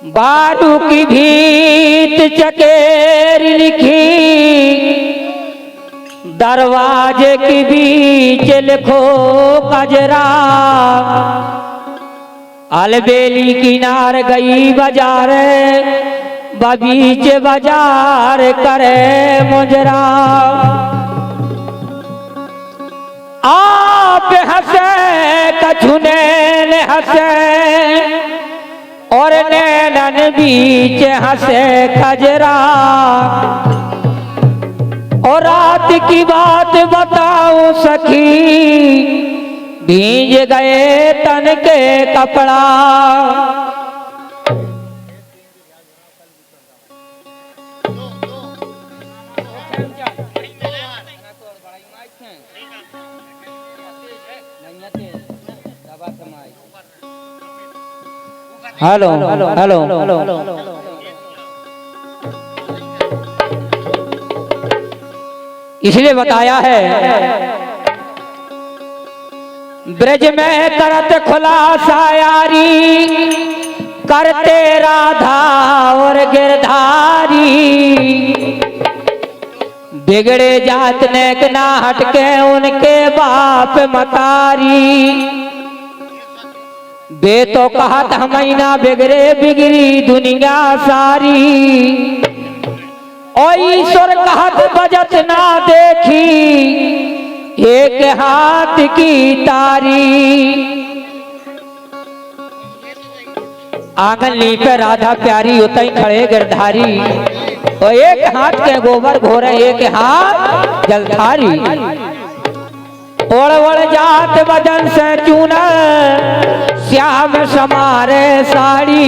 बारू की भीत चकेर लिखी, दरवाजे के बीच लिखो कजरा। अलबेली किनार गई बाजार, बगीच बाजार करे मुजरा। आप हंसे कछुने हंसे, और नैनन बीच हंसे खजरा। और रात की बात बताऊं सखी, भीज गए तन के कपड़ा। हेलो हेलो इसलिए बताया है, ब्रज में करत खुलासा यारी, करते राधा और गिरधारी। बिगड़े जात नेक ना हटके उनके बाप मतारी। बे तो कहत हमैना बिगड़े बिगड़ी दुनिया सारी। और ईश्वर कहत बजत ना देखी, एक हाथ की तारी। आंगन पे राधा प्यारी उतई खड़े गिरधारी। और एक हाथ के गोबर घोरे एक हाथ जलधारी। ओढ़ ओढ़ जात बदन से चूना, श्याम समारे साड़ी।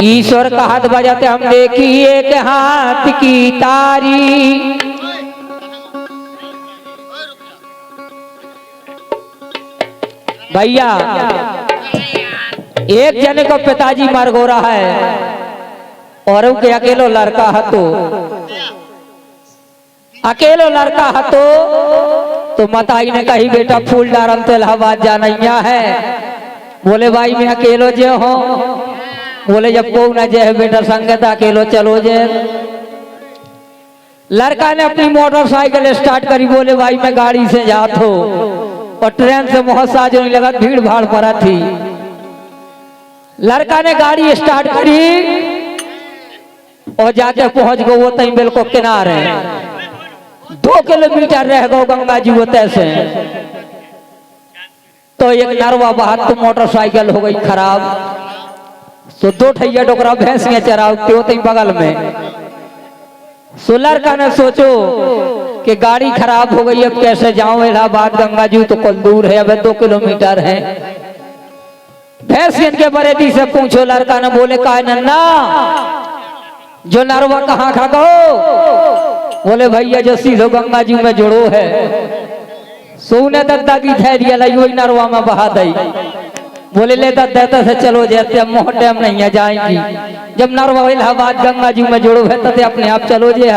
ईश्वर का हाथ बजाते हम देखी एक हाथ की तारी। भैया एक जने को पिताजी मर गो रहा है, और उनके अकेलो लड़का है। अकेलो लड़का है तो मताई ने कही बेटा फूल डारम तो इलाहाबाद जाना है। बोले भाई मैं अकेलो जे हो। बोले जब को न जे बेटा संगत अकेलो चलो जे। लड़का ने अपनी मोटरसाइकिल स्टार्ट करी। बोले भाई मैं गाड़ी से जात हो, और ट्रेन से बहुत साज नहीं लगा, भीड़ भाड़ पड़ा थी। लड़का ने गाड़ी स्टार्ट करी और जाके पहुंच गो वो तई बिल्कुल किनारे। 2 किलोमीटर रह गो गंगा जी वो तैसे। तो एक नरवा बाहर तो मोटरसाइकिल हो गई खराब। तो 2 ठैया डोकरा भैंसियां चरावते होते बगल में। सो लड़का ने सोचो कि गाड़ी खराब हो गई, अब कैसे जाऊं इलाहाबाद। गंगा जी तो कल दूर है, अब 2 किलोमीटर है। भैंसियन के बरेदी से पूछो। लड़का ने बोले का नन्ना जो नरवा कहाँ खा गो। बोले भैया जो सीधो गंगा जी में जोड़ो है। सोने दद्दा की थैलिया लाई वही नरवा में बहा दई। बोले ले दद्दा से चलो जाते, अब मोह टाइम नहीं है जाएंगी। जब नरवा इलाहाबाद गंगा जी में जोड़ो है तो अपने आप चलो जे।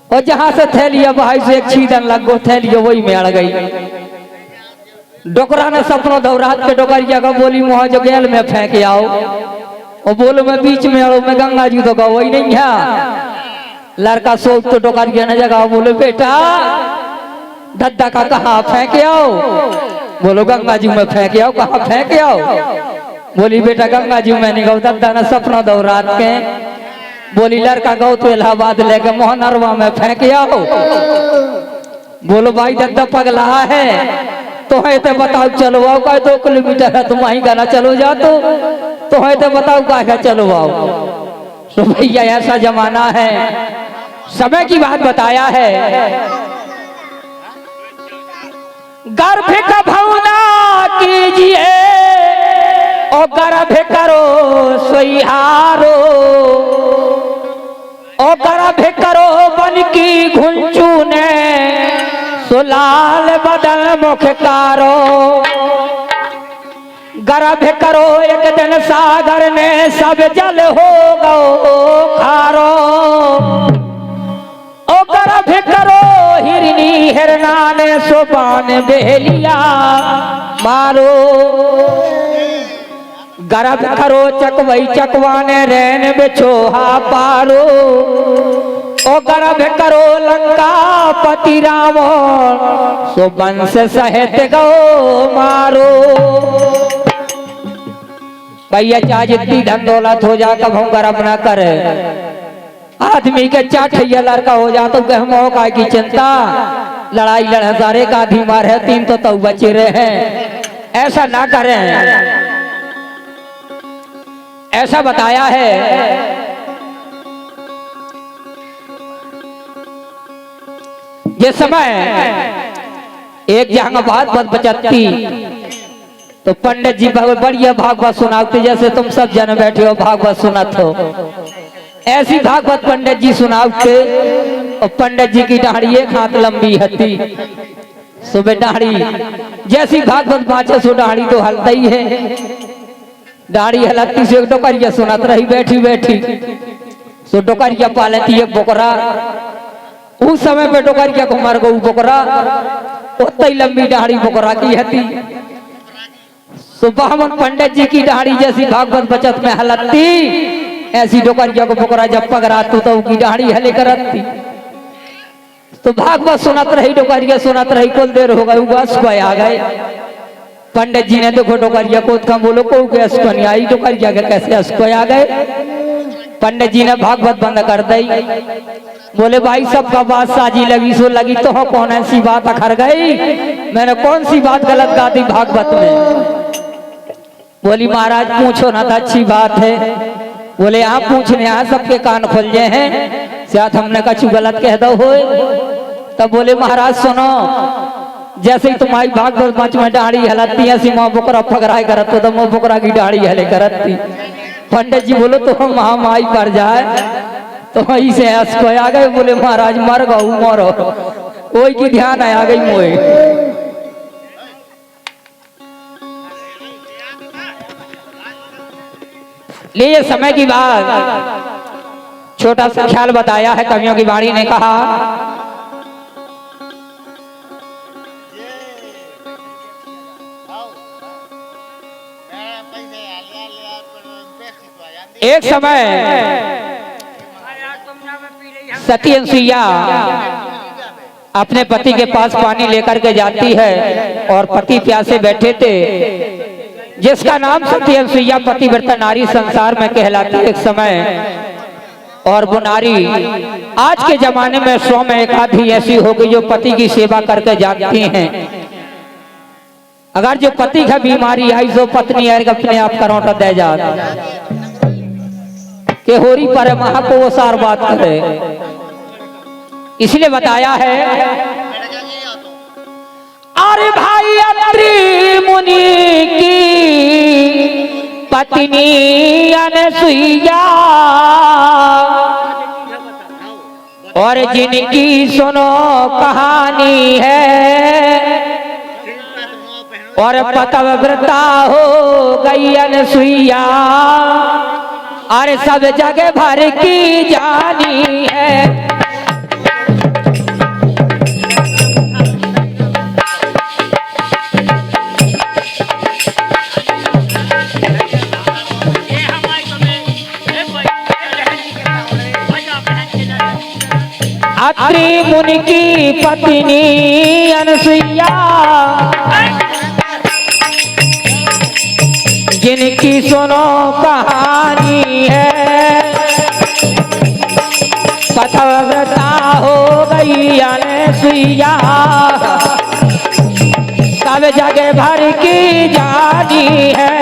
और जहां से थैलिया बहाई से एक छीदन लग गो, थैलिया वही में अड़ गई। डोकरा ने सपनों दौरात के डोकरिया का बोली मुहा जो गैल में फेंक आओ। और बोलो मैं बीच में अड़ो, मैं गंगा जी तो गो वही नहीं है। लड़का सोच तो डोकरिया ने जगह। बोले बेटा दद्दा का कहाँ फेंक आओ। बोलो गंगा जी में फेंक आओ। कहाँ फेंक आओ। बोली बेटा गंगा जी में नहीं गो, दद्दा ने सपना दौरात के। बोली लड़का गौ तो इलाहाबाद लेके मोहनरवा में फेंक आओ। बोलो भाई दद्दा पगला है तो है तो बताओ चलो आओ। का 2 किलोमीटर है तुम वहीं गाना चलो जा तो है तो बताओ का चलो आओ। तो भैया ऐसा जमाना है, समय की बात बताया है। गर्भ का भावना कीजिए और गर्भ करो सोइहारो। और गर्भ करो बन की घुंचूने, सुलाल बदन मुखकारो। गर्भ करो एक दिन सागर में सब जल हो गो खारो। ओ गर्भ करो हिरनी हिरना ने सोपान बेलिया मारो। गरब करो चकवई चकवाने रैन बिछोहा पारो ओ गरब करो लंका पति रावण सो वंश सहित गो मारो। भैया चाहे जितनी धन दौलत हो जा कब हम गर्व ना करे, आदमी के चाठैया लड़का हो जा तो गहमो का की चिंता, लड़ाई लड़े सारे का आधी मार है तीन तो बचे रहे हैं, ऐसा ना करें। ऐसा बताया है जिस समय एक जहां बात बचती तो पंडित जी बढ़िया भागवत सुनाते, जैसे तुम सब जन बैठे हो भागवत सुनत हो, ऐसी भागवत पंडित जी सुनाते। और पंडित जी की दाढ़ी एक हाथ लंबी हती, सुबह दाढ़ी जैसी भागवत बाँचे सो दाढ़ी तो हलता ही है, दाढ़ी हलती से एक डोकरिया सुनत रही बैठी बैठी, सो डोकरिया पालती एक बोकरा। उस समय पे डोकरिया को मर गऊ बोकरा, उतनी लंबी दाढ़ी बोकरा की हती। सुबह पंडित जी की दाढ़ी जैसी भागवत बचत में हलती, ऐसी डोकरिया को बोकरा जब पकड़ा तो उसकी दाढ़ी हले करती। तो भागवत सुनत रही डोकरिया सुनत रही, कुल देर हो गई बस कोई आ गए। पंडित जी ने देखो डोकरिया को कम बोलो को असको नहीं आई, डोकरिया के कैसे असको आ गए। पंडित जी ने भागवत बंद कर दी, बोले भाई सबका बात साजी लगी सो लगी तो हो कौन ऐसी बात अखर गई, मैंने कौन सी बात गलत गा दी भागवत में। बोली महाराज पूछो ना, तो अच्छी बात है। बोले आप पूछने यहाँ सबके कान खुल गए हैं, शायद हमने कछु गलत कह दो हो। तब बोले महाराज सुनो, जैसे ही तुम्हारी भागवत मंच में दाढ़ी हलती ऐसी माँ बोकरा फगराए करत तो मैं बोकरा की दाढ़ी हले करती। पंडित जी बोलो तो हम महामाई पड़ जाए तो वहीं से हंस को आ गए। बोले महाराज मर गऊ मरो, कोई की ध्यान आ गई मोए। लिए समय की बात छोटा सा ख्याल बताया है कवियों की वाणी ने कहा, एक समय सती अनसुईया अपने पति के पास पानी लेकर के जाती है और पति प्यासे बैठे थे, जिसका नाम सती अनसुईया पतिव्रता नारी संसार में कहलाती एक समय। और वो नारी आज के जमाने में 100 में एक आधी ऐसी हो गई जो पति की सेवा करके जाती हैं। अगर जो पति का बीमारी आई तो पत्नी अपने आप करौटा दे जाती के होरी पर महा को वो सार बात करे, इसलिए बताया है। अरे भाई अत्रि मुनि की पत्नी अनसुईया और जिनकी सुनो कहानी है, और पतिव्रता हो गई अनसुईया, और सब जगह भर की जानी है। अत्रि मुनि की पत्नी अनसुईया जिनकी सुनो कहानी है, पतिव्रता हो गई अनसुईया, सब जगह भर की जानी है।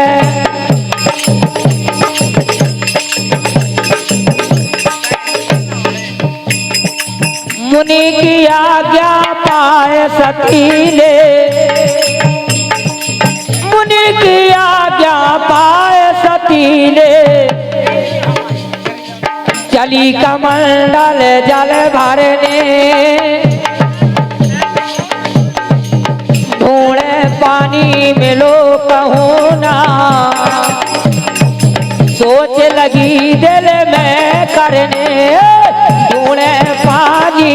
मुनि की आज्ञा पाए सतीले, मुनि की आज्ञा पाए सतीले, चली कमंडल जल भरने, ढूंढे पानी मिलो कहूँ ना, सोच लगी दिल में करने, ढूंढे पानी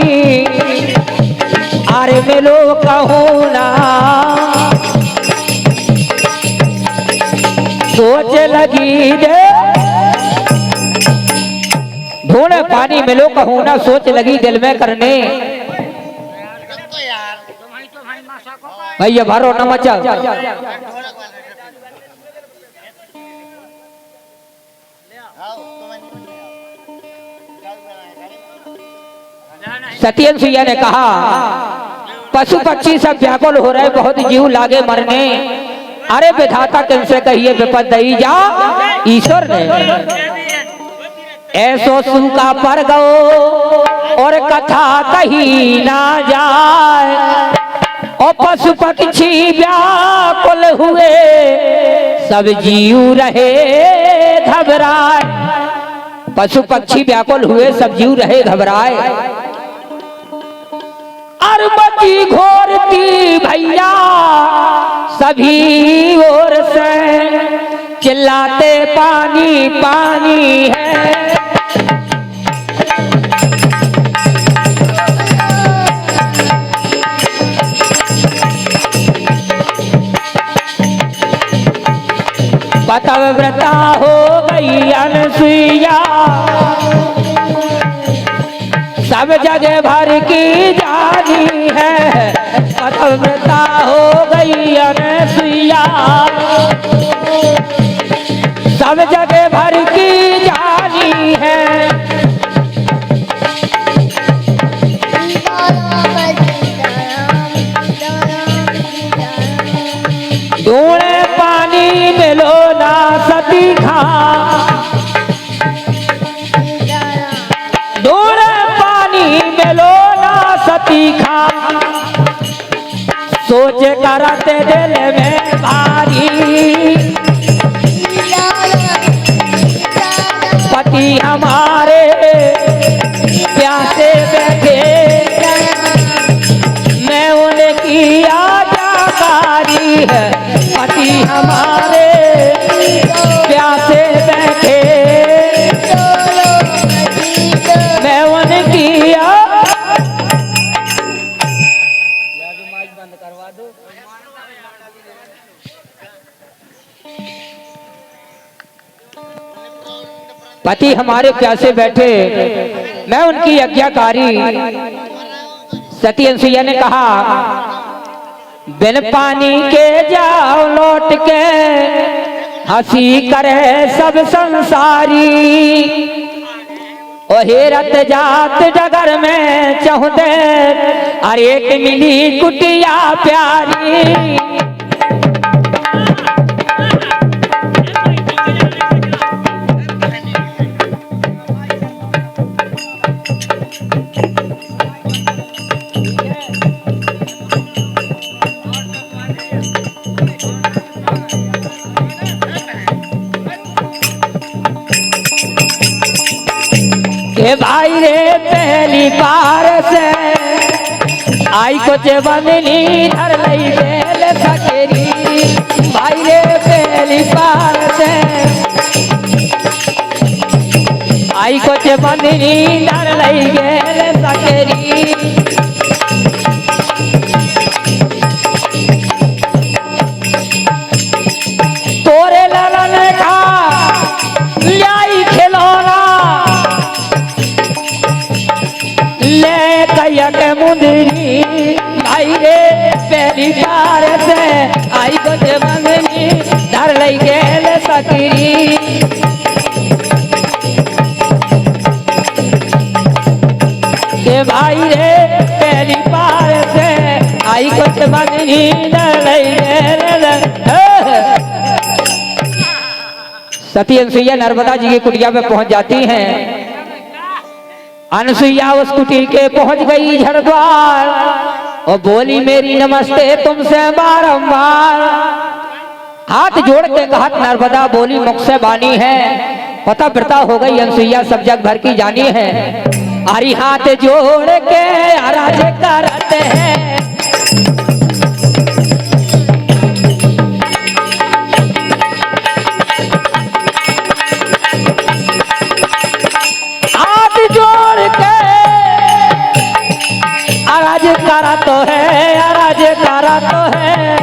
अरे मिलो कहूँ ना, सोच लगी दे ढूंढे पानी मिलो कहूँ ना सोच लगी दिल में करने भैया भरो न मचा सत्यन सुइया ने कहा पशु पक्षी सब व्याकुल हो रहे बहुत जीव लागे मरने अरे विधाता किनसे कहिए विपद दई जा ईश्वर ने ऐसो सूखा पर गो और कथा कही ना जाए और पशु पक्षी व्याकुल हुए सब जीव रहे घबराए पशु पक्षी व्याकुल हुए सब जीव रहे घबराए अरबती घोरती भैया सभी ओर से चिल्लाते पानी पानी है पतिव्रता हो गई अनसुईया सब जगह भर की जानी है पतिव्रता हो गई अनसुईया सब जगह भर की जानी है ढूंढे पानी मिलो ना सती खा ढूंढे पानी मिलो ना सती खा सोच करते दिल में भारी पति हमारे प्यासे बैठे मैं उनकी आज्ञाकारी है पति हमारे प्यासे बैठे मैं उनकी बंद करवा दो पति हमारे प्यासे बैठे मैं उनकी आज्ञाकारी सती अनसुईया ने कहा बिन पानी के जाओ लौट के हंसी करे सब संसारी ओ हेरत जात डगर में चहुदे अरे एक मिली कुटिया प्यारी के भाई रे पहली बार से आई कुछ बंदनी धर लई बेल सकेरी भाई रे पहली बार से आई कुछ बंदनी धर लई बेल सकेरी तोरे ललन खा लाई खिलौना ले कैया के मुंदरी भाई रे पहली बार से आई को बंदनी धर लई गेल सकीरी के भाई रे पहली बार से आई को बंदनी धर लई गेल सती अनसुईया नर्मदा जी की कुटिया पे पहुंच जाती हैं अनसुईया उस कुटी के पहुंच गई झड़द्वार और बोली मेरी नमस्ते तुमसे बारंबार हाथ जोड़ के कहा नर्मदा बोली मुख से बानी है पतिव्रता हो गई अनसुईया सब जग भर की जानी है हरी हाथ जोड़ के आराज करते हैं आराज करा तो है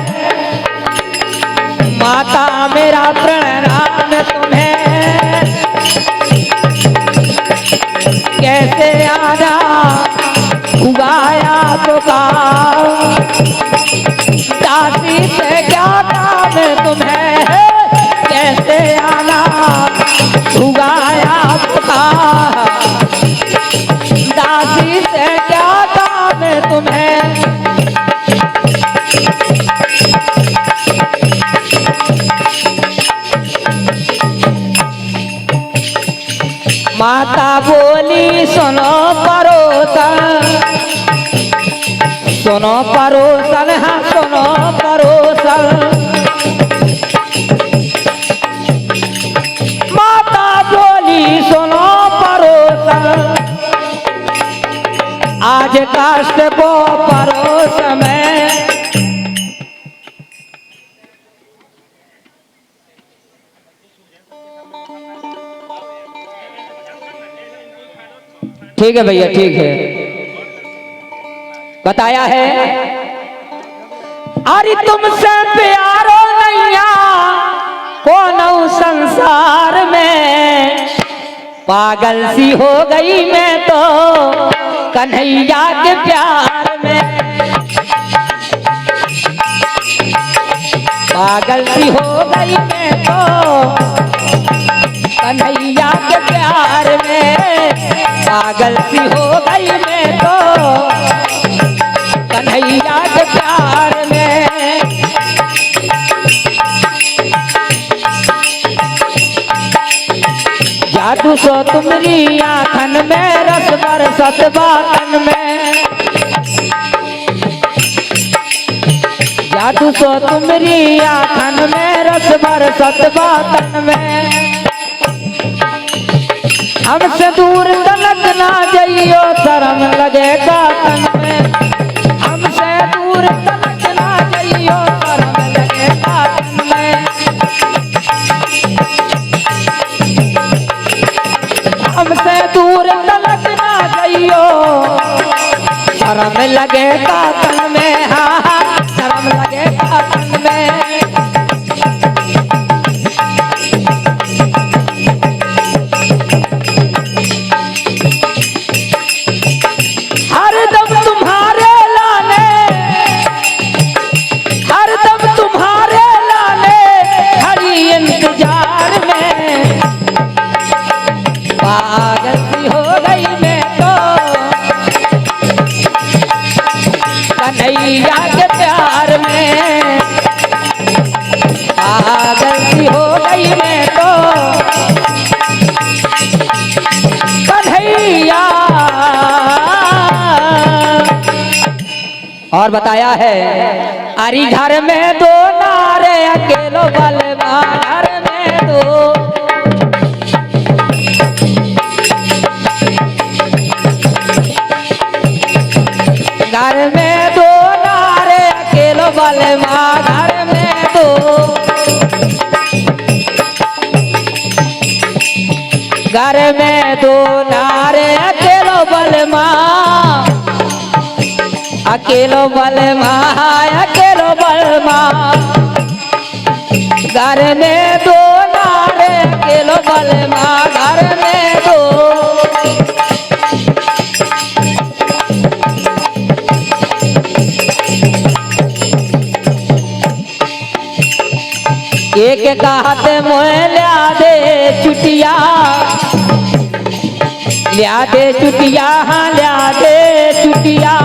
माता मेरा प्रणाम तुम्हें कैसे आना उगाया पुकार, दासी से क्या काम है तुम्हें। माता बोली सुनो परोसन, सुनो परोसन, हाँ सुनो परोसन। माता बोली सुनो परोसन, आज काष्ट को परोस में। ठीक है भैया, ठीक है, बताया है। अरे तुमसे प्यारो नैया कौन संसार में, पागल सी हो गई मैं तो कन्हैया के प्यार में। पागल सी हो गई मैं तो कन्हैया के प्यार में। पागल सी हो गई मैं तो कन्हैया के प्यार में। जादू सो तुम्हारी आँखन में, रस बरसत बातन में। जादू सो तुम्हारी आँखन में, रस बरसत बातन में। हमसे दूर तलक ना जाइयो, शर्म लगेगा तन में। हमसे दूर तलक ना जाइयो, शर्म लगेगा तन में। हमसे दूर तलक ना जाइयो, शर्म लगेगा तन में। हाँ हाँ शर्म लगेगा तन में। पागल सी हो गई मैं तो कन्हैया के प्यार में। पागल सी हो गई मैं तो कन्हैया। और बताया है, अरे घर में दो नारे अकेलो बलवा, घर में दो। घर में दो नारे अकेलो बलवा, घर में दो। घर में दो नारे अकेलो बलवा, अकेलो बलवा, अकेलो बलवा। घर में दो नारे अकेलो बलवा, घर में दो। एक का हाथ मोह लिया दे चुटिया, लिया दे चुटिया, हाँ लिया दे चुटिया।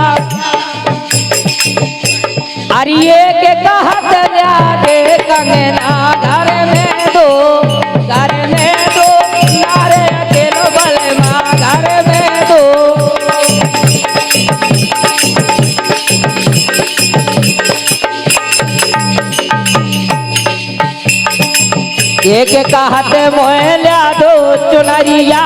अरे एक का हाथ लिया दे कंगना, घर में दो, घर में दो नारे अकेलो बलवा, घर में दो। एक का हाथ मोह लिया दो चुनरिया,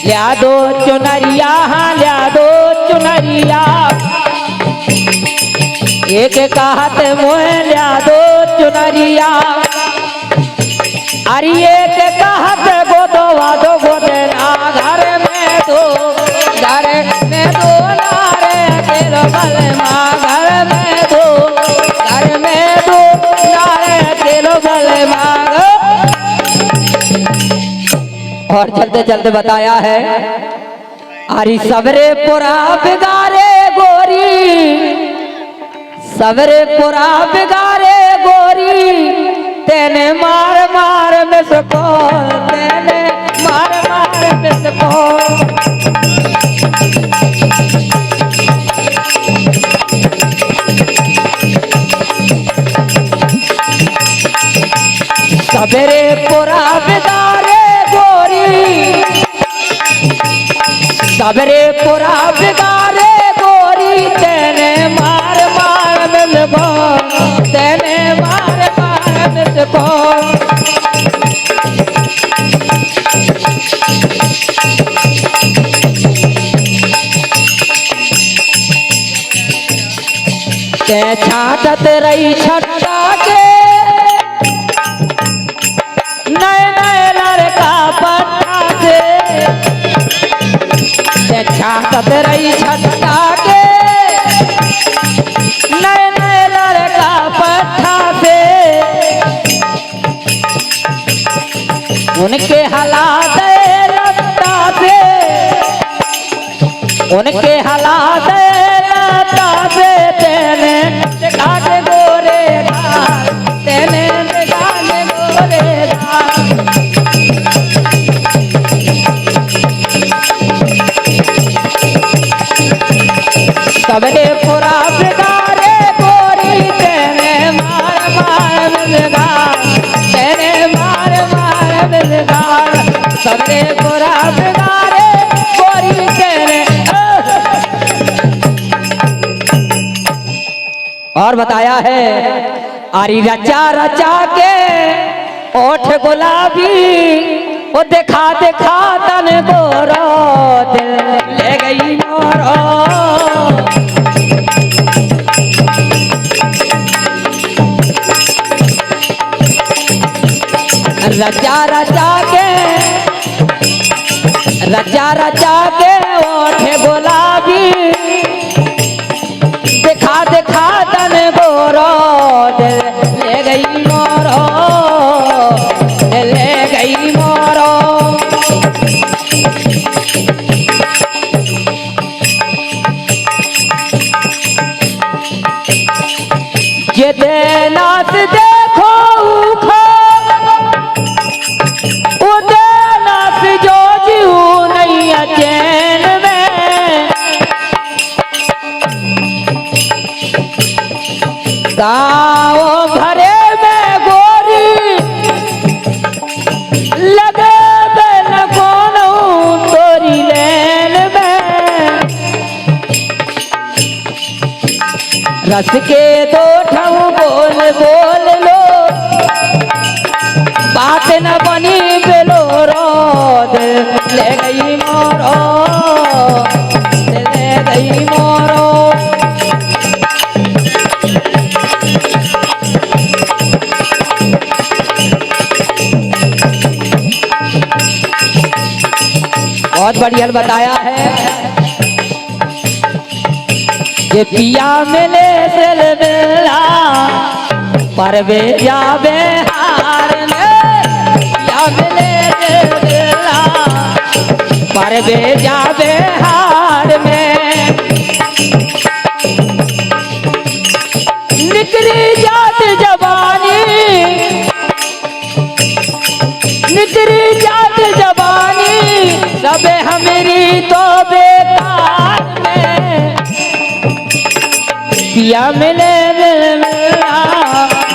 लिया दो चुनरिया, हाँ लिया दो चुनरिया। एक का हाथ मोह लिया दो चुनरिया। अरे एक का हाथ गोदवा दो गोदना, घर में दो, घर में दो नारे अकेलो बलवा, घर में दो, घर में दो नारे अकेलो बलवा। और चलते चलते बताया है, अरे सबरे पुरा बिगारे गोरी, सबरे पुरा बिगारे सवेरे पूरा बिगारे गोरी, सवेरे पूरा बिगारे गोरी, तेने मार मार मिलको, तेने मार मार मिलको। ते छाटत रही छट्टा के नए नए लड़का पट्टा से, ते छाटत रही छट्टा के नए नए लड़का पट्टा से। उनके हालात लट्टा से, उनके हालात लट्टा से, तेने दिखा के गोरे घाट, तेने दिखा के गोरे घाट। सवेरे पूरा बिगारे गोरी, तेने मार मार बिगाड़, तेने मार मार बिगाड़। सवेरे पूरा बिगारे गोरी, तेने। और बताया है आरी रचा रचा के ओठ गुलाबी, वो देखा देखा तन गोरो, दिल ले गई मोरो। रचा रचा के, रचा रचा के ओठ गुलाबी, दिखा दिखा तन गोरो, दिल ले गई मोरो, दिल ले गई मोरो। ये देनास देखो उखो, वो देनास जो जीव नहीं चैन में। गाँव भरे में गोरी लगे बेन कोनो तोरी लेन में। रस के दो ठऊ बोल बोल लो, बात न बनी बेलो रो, दिल ले गई मोरो, दिल ले गई मोरो। बहुत बढ़िया बताया है ये पिया मिले दिल मिला, परवे जावे हार में। पिया मिले दिल मिला, परवे जावे हार में। निकली जात जवानी, निकली जात जवानी, सबे हमेरी तो बेकार में। पिया मिले दिल मिला,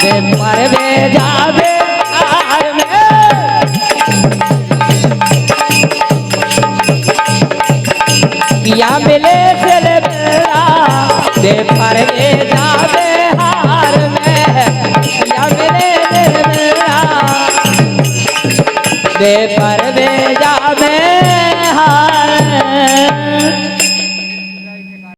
बे परवे जावे हार में। पिया मिले दिल मिला, बे परवे